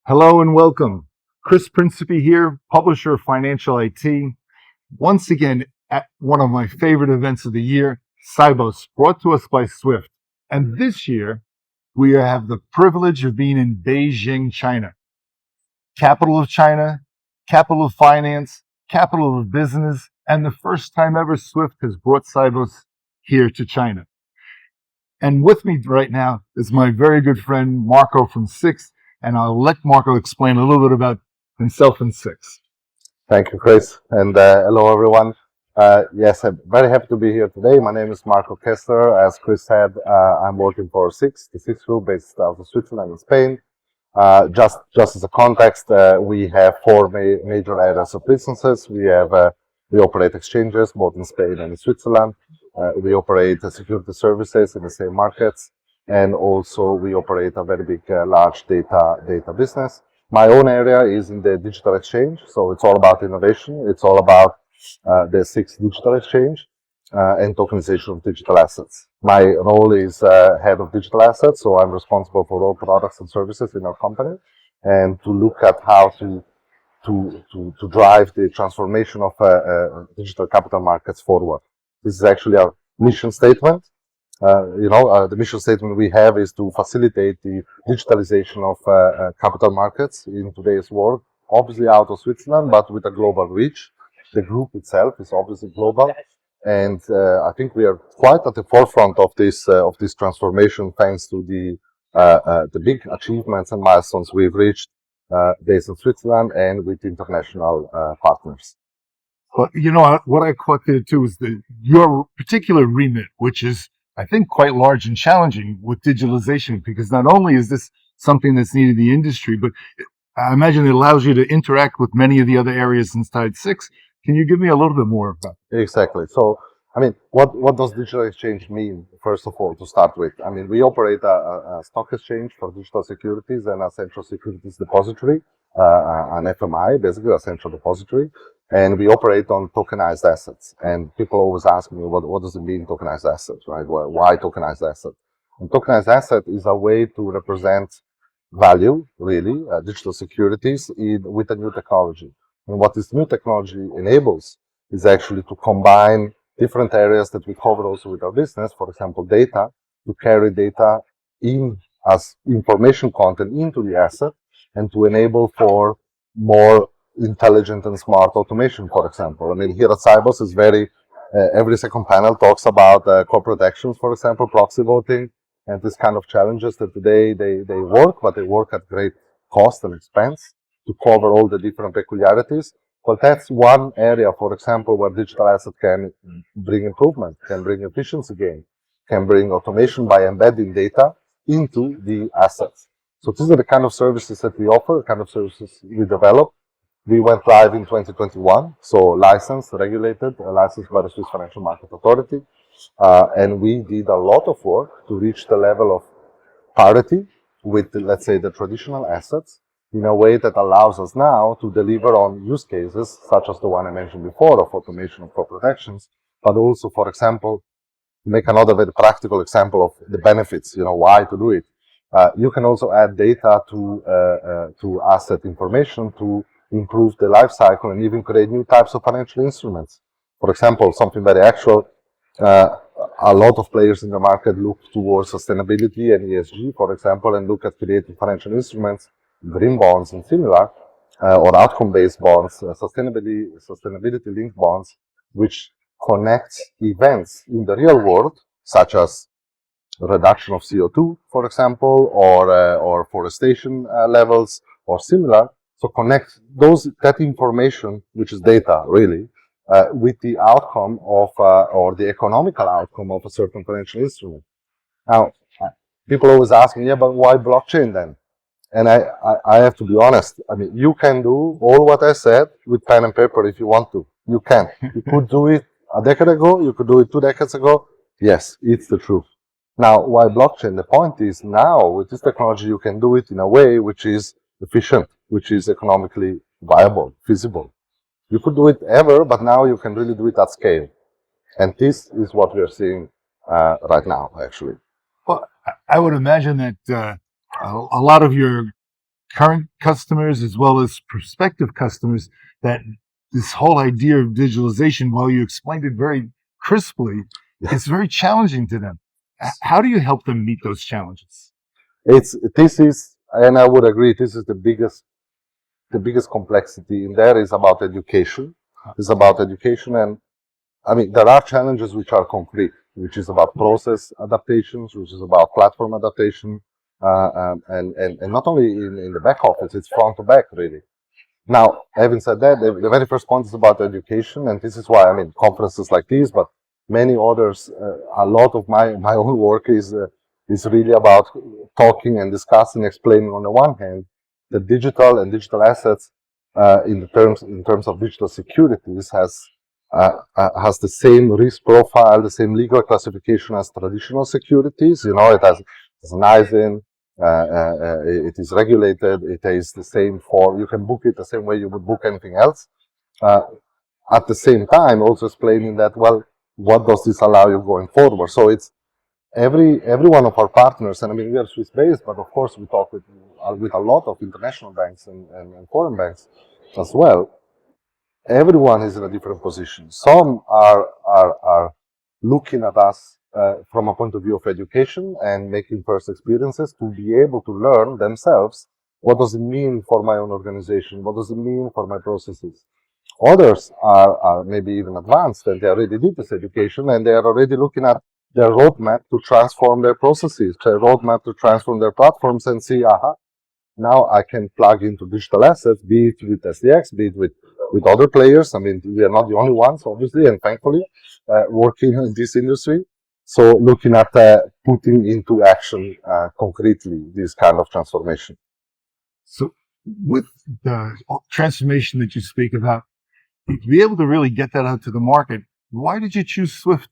Hello and welcome. Chris Principi here, publisher of Financial IT. Once again, at one of my favorite events of the year, Sibos, brought to us by Swift. And this year, we have the privilege of being in Beijing, China. Capital of China, capital of finance, capital of business, and the first time ever Swift has brought Sibos here to China. And with me right now is my very good friend, Marco from Six. And I'll let Marco explain a little bit about himself and Six. Thank you, Chris, and hello, everyone. Yes, I'm very happy to be here today. My name is Marco Kessler. As Chris said, I'm working for Six, the Six Group based out of Switzerland and Spain. Just as a context, we have four major areas of businesses. We operate exchanges both in Spain and in Switzerland. We operate security services in the same markets. And also we operate a very big, large data business. My own area is in the digital exchange, so it's all about innovation. It's all about the Six digital exchange and tokenization of digital assets. My role is head of digital assets, so I'm responsible for all products and services in our company, and to look at how to drive the transformation of digital capital markets forward. This is actually our mission statement. The mission statement we have is to facilitate the digitalization of capital markets in today's world, obviously out of Switzerland, but with a global reach. The group itself is obviously global, and I think we are quite at the forefront of this transformation, thanks to the big achievements and milestones we've reached based in Switzerland and with international partners. Well, you know, what I caught there too is your particular remit, which is, I think, quite large and challenging with digitalization, because not only is this something that's needed in the industry, but I imagine it allows you to interact with many of the other areas inside Six. Can you give me a little bit more about that? Exactly. So, I mean, what does digital exchange mean, first of all, to start with? I mean, we operate a stock exchange for digital securities and a central securities depository, an FMI, basically a central depository. And we operate on tokenized assets. And people always ask me, what does it mean, tokenized assets, right? Why tokenized asset? And tokenized asset is a way to represent value, really, digital securities with a new technology. And what this new technology enables is actually to combine different areas that we cover also with our business, for example, data, to carry data in as information content into the asset, and to enable for more intelligent and smart automation, for example. I mean, here at Sibos is every second panel talks about corporate actions, for example, proxy voting, and this kind of challenges that today they work, but they work at great cost and expense to cover all the different peculiarities. Well, that's one area, for example, where digital asset can bring improvement, can bring efficiency gain, can bring automation by embedding data into the assets. So these are the kind of services that we offer, the kind of services we develop. We went live in 2021, so licensed by the Swiss Financial Market Authority, and we did a lot of work to reach the level of parity with, let's say, the traditional assets in a way that allows us now to deliver on use cases such as the one I mentioned before of automation of corporate actions, but also, for example, to make another very practical example of the benefits, why to do it. You can also add data to asset information to improve the life cycle and even create new types of financial instruments. For example, something very actual, a lot of players in the market look towards sustainability and ESG, for example, and look at creating financial instruments, green bonds and similar, or outcome-based bonds, sustainability-linked bonds, which connect events in the real world, such as reduction of CO2, for example, or forestation levels, or similar. So connect that information, which is data really, with the outcome of, or the economical outcome of a certain financial instrument. Now, people always ask me, yeah, but why blockchain then? And I have to be honest. I mean, you can do all what I said with pen and paper if you want to. You can. You could do it a decade ago. You could do it 2 decades ago. Yes, it's the truth. Now, why blockchain? The point is now with this technology, you can do it in a way which is efficient, which is economically viable, feasible. You could do it ever, but now you can really do it at scale. And this is what we are seeing right now, actually. Well, I would imagine that a lot of your current customers as well as prospective customers that this whole idea of digitalization, while you explained it very crisply, is very challenging to them. How do you help them meet those challenges? And I would agree, this is the biggest complexity in there is about education. It's about education, and I mean, there are challenges which are concrete, which is about process adaptations, which is about platform adaptation, and not only in the back office, it's front to back, really. Now, having said that, the very first point is about education, and this is why, I mean, conferences like these, but many others, a lot of my own work is really about talking and discussing, explaining on the one hand, the digital and digital assets in terms of digital securities has the same risk profile, the same legal classification as traditional securities. You know, it has an ISIN, it is regulated, it is the same you can book it the same way you would book anything else. At the same time, also explaining that, well, what does this allow you going forward? So it's every one of our partners, and I mean, we are Swiss-based, but of course we talk with a lot of international banks and foreign banks as well. Everyone is in a different position. Some are looking at us from a point of view of education and making first experiences to be able to learn themselves what does it mean for my own organization, what does it mean for my processes. Others are maybe even advanced and they already did this education and they are already looking at their roadmap to transform their processes, their roadmap to transform their platforms and see, now I can plug into digital assets, be it with SDX, be it with other players. I mean, we are not the only ones, obviously, and thankfully, working in this industry. So looking at putting into action concretely this kind of transformation. So with the transformation that you speak about, to be able to really get that out to the market, why did you choose Swift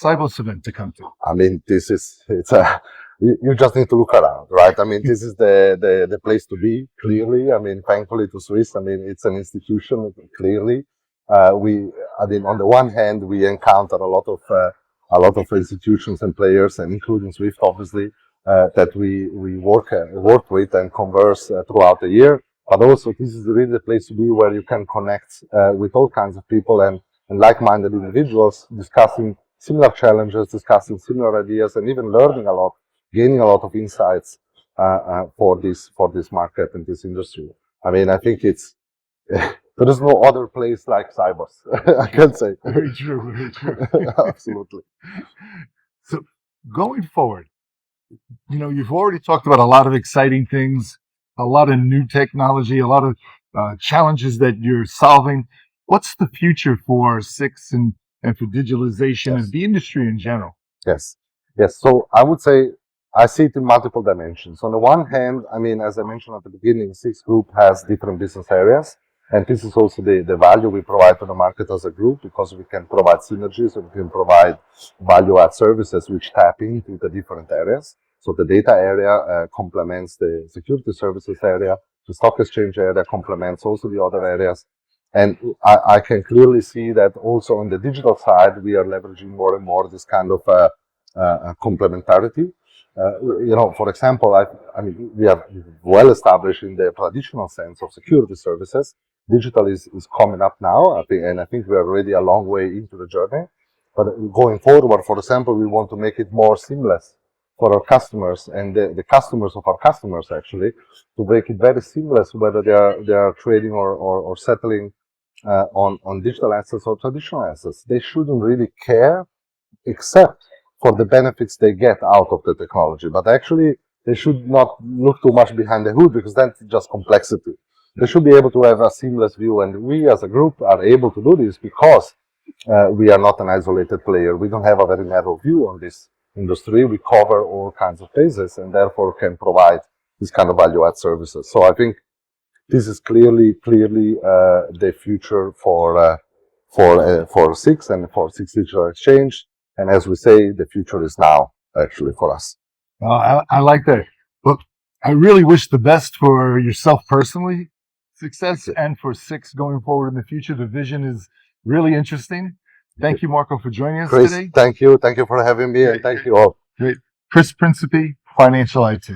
Sibos event to come to? I mean, you just need to look around, right? I mean, this is the place to be, clearly. I mean, thankfully to Swiss, I mean, it's an institution, clearly. I mean, on the one hand, we encounter a lot of institutions and players, and including Swift, obviously, that we work with and converse throughout the year. But also, this is really the place to be where you can connect with all kinds of people and like-minded individuals discussing similar challenges, discussing similar ideas, and even learning a lot, gaining a lot of insights for this market and this industry. I mean, I think there is no other place like Sibos, I can say. Very true, very true. Absolutely. So going forward, you know, you've already talked about a lot of exciting things, a lot of new technology, a lot of challenges that you're solving. What's the future for SIX and for digitalization and the industry in general? Yes. So I would say I see it in multiple dimensions. On the one hand, I mean, as I mentioned at the beginning, SIX Group has different business areas. And this is also the value we provide to the market as a group, because we can provide synergies and we can provide value-add services which tap into the different areas. So the data area complements the security services area. The stock exchange area complements also the other areas. And I can clearly see that also on the digital side, we are leveraging more and more this kind of complementarity. You know, for example, I mean, we are well established in the traditional sense of security services. Digital is coming up now, I think we are already a long way into the journey. But going forward, for example, we want to make it more seamless for our customers and the customers of our customers, actually, to make it very seamless whether they are trading or settling on digital assets or traditional assets. They shouldn't really care, except for the benefits they get out of the technology. But actually, they should not look too much behind the hood, because that's just complexity. They should be able to have a seamless view, and we as a group are able to do this because we are not an isolated player. We don't have a very narrow view on this industry. We cover all kinds of phases and therefore can provide this kind of value-add services. So I think this is clearly the future for SIX and for SIX Digital Exchange. And as we say, the future is now, actually, for us. I like that. Look, I really wish the best for yourself personally, success, and for SIX going forward in the future. The vision is really interesting. Thank you, Marco, for joining us Chris, today. Thank you. Thank you for having me, and thank you all. Great. Chris Principe, Financial IT.